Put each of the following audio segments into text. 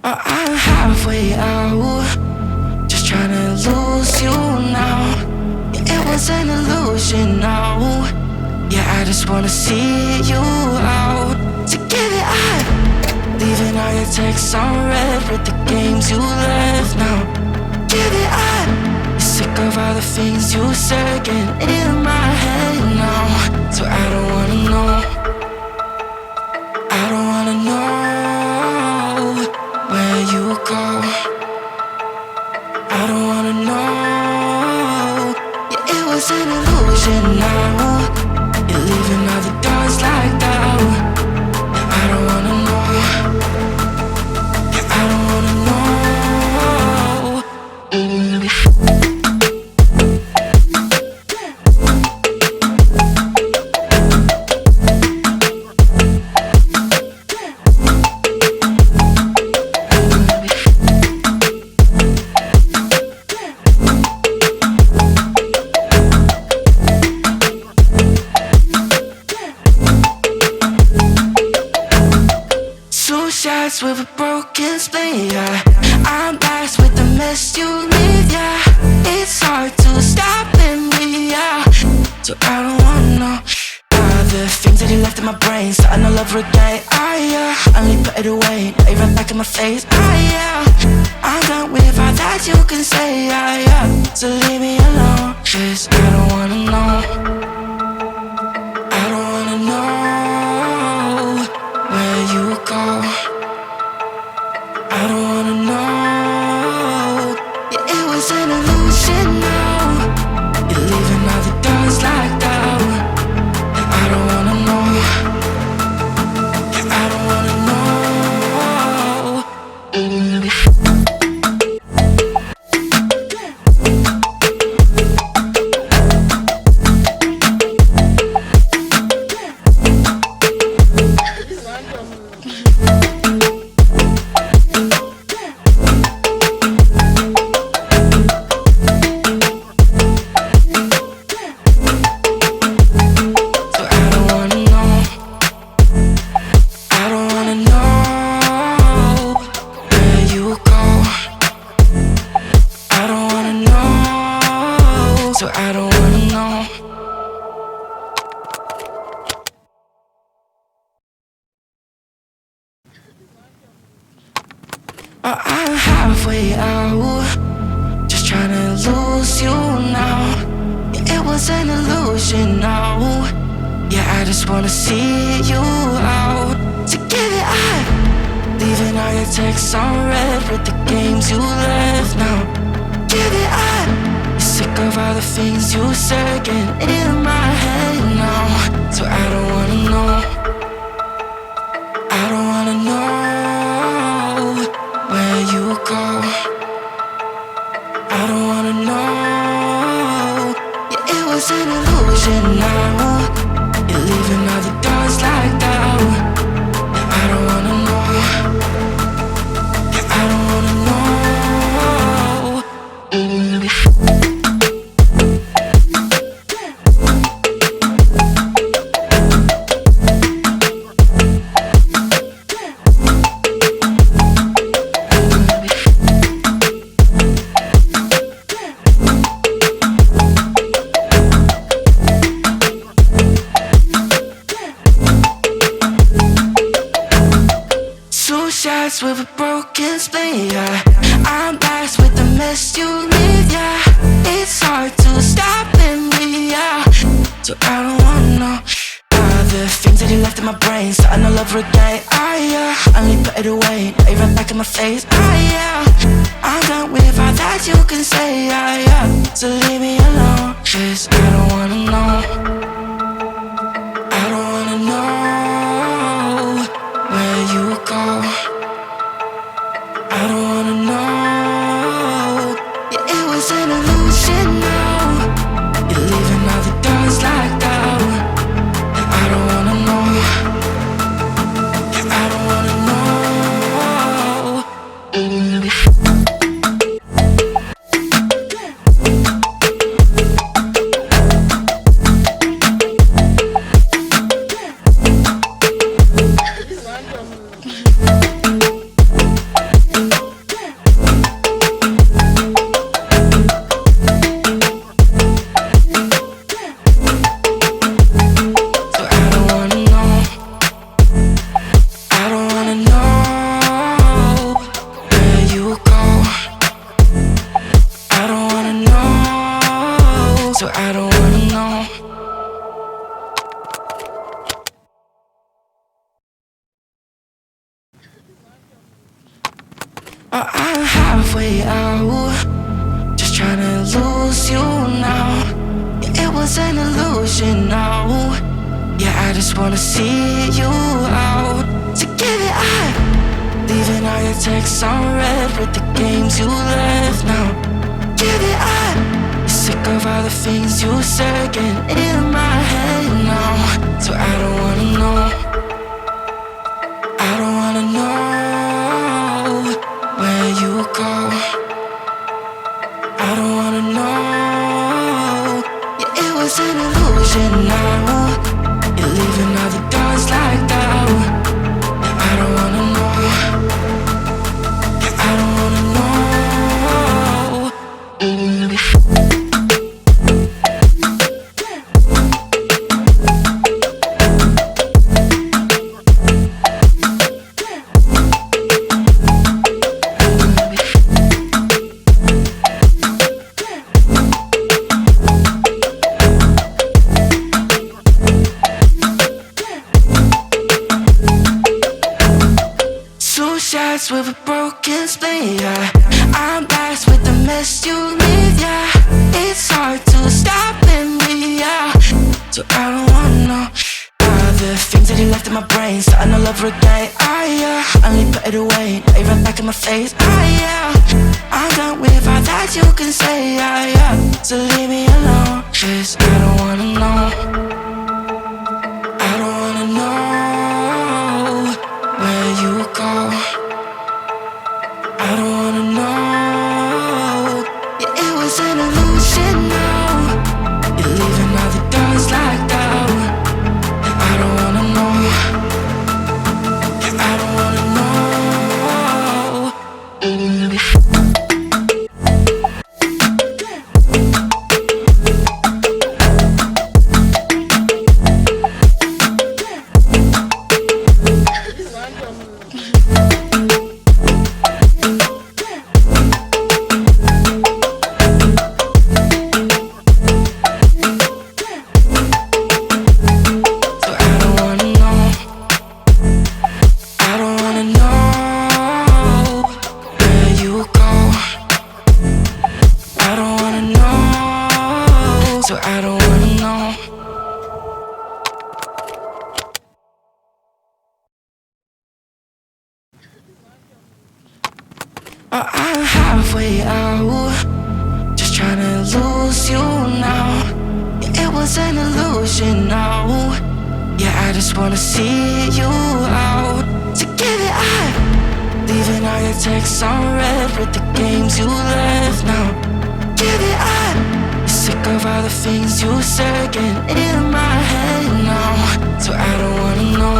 I'm halfway out, just trying to lose you now. Yeah, it was an illusion now. Yeah, I just wanna see you out. So give it up, leaving all your texts on red with the games you left now. Give it up, you're sick of all the things you said getting in my head now. So I don't wanna know, I don't wanna know where you go. I don't wanna know. Yeah, it was an illusion now. You're leaving all the doors locked out. Yeah, I don't wanna know. Yeah, I don't wanna know. Shots with a broken spleen, yeah. I'm back with the mess you leave, yeah. It's hard to stop and breathe, yeah. So I don't wanna know all the things that you left in my brain, starting all over again, yeah. I only put it away, now you run back in my face, yeah. I'm done with all that you can say, yeah. So leave me alone, 'cause I don't wanna know. I don't wanna know where you go. I don't wanna know. Yeah, it was an illusion now. You're leaving all the doors locked out. Yeah, I don't wanna know. Yeah, I don't wanna know. So I don't wanna know. I'm halfway out, just trying to lose you now. Yeah, it was an illusion now. Yeah, I just wanna see you out. So give it up, leaving all your texts on red with the games you left now. Give it up, sick of all the things you said getting in my head now. So I don't wanna know, I don't wanna know where you go. I don't wanna know. Yeah, it was an illusion now. You're leaving all the doors locked out. Yeah, I don't wanna know. Yeah, I don't wanna know. Shots with a broken spleen, yeah. I'm back with the mess you leave, yeah. It's hard to stop and breathe, yeah. So I don't wanna know all the things that you left in my brain, starting all over again, yeah. I only put it away, now you run back in my face, yeah. I'm done with all that you can say, yeah. So leave me alone, 'cause I don't wanna know. I don't wanna know where you go. I don't wanna know. Yeah, it was an illusion now. You're leaving all the doors locked out. Yeah, I don't wanna know. Yeah, I don't wanna know. Oh, I'm halfway out, just trying to lose you now. Yeah, it was an illusion, no. Yeah, I just wanna see you out. So give it up, leaving all your texts on red with the games you left now. Give it up, you're sick of all the things you said getting in my head now. So I don't wanna know, I don't wanna know where you go. I don't wanna know. Yeah, it was an illusion now. You're leaving all the doors locked out. Yeah, I don't wanna know. Yeah, I don't wanna know. Shots with a broken spleen, yeah. I'm blessed with the mess you leave, yeah. It's hard to stop in me, yeah. So I don't wanna know all the things that you left in my brain, starting all over again, yeah. Only put it away, now you run back in my face, yeah. I'm done with all that you can say, yeah. So leave me alone, 'cause I don't wanna know. I don't wanna know where you go. I don't wanna know. Yeah, it was an illusion now. You're leaving all the doors locked out. Yeah, I don't wanna know. Yeah, I don't wanna know. So I don't wanna know. Oh, I'm halfway out, just trying to lose you now. Yeah, it was an illusion, no. Yeah, I just wanna see you out. So give it up, leaving all your texts on red with the games you left now. Give it up, you're sick of all the things you said getting in my head now. So I don't wanna know,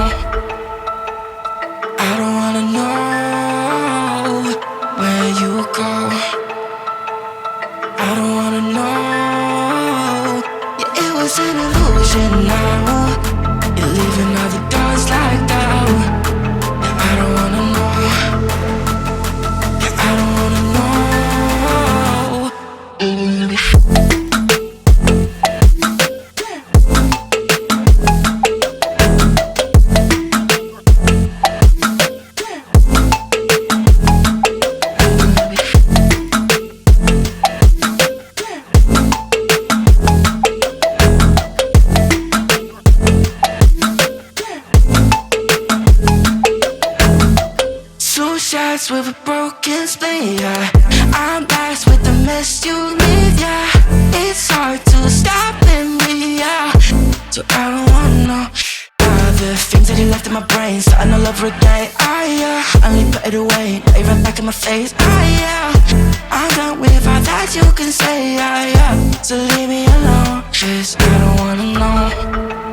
I don't wanna know where you go. I don't wanna know. Yeah, it was an illusion now. You're leaving all the doors locked out. Yeah, I don't wanna know. Yeah, I don't wanna know. Shots with a broken spleen, yeah. I'm blessed with the mess you leave, yeah. It's hard to stop in me, yeah. So I don't wanna know all the things that you left in my brain, starting all over again, yeah. Only put it away, now you run back in my face, yeah. I'm done with all that you can say, yeah. So leave me alone, 'cause I don't wanna know.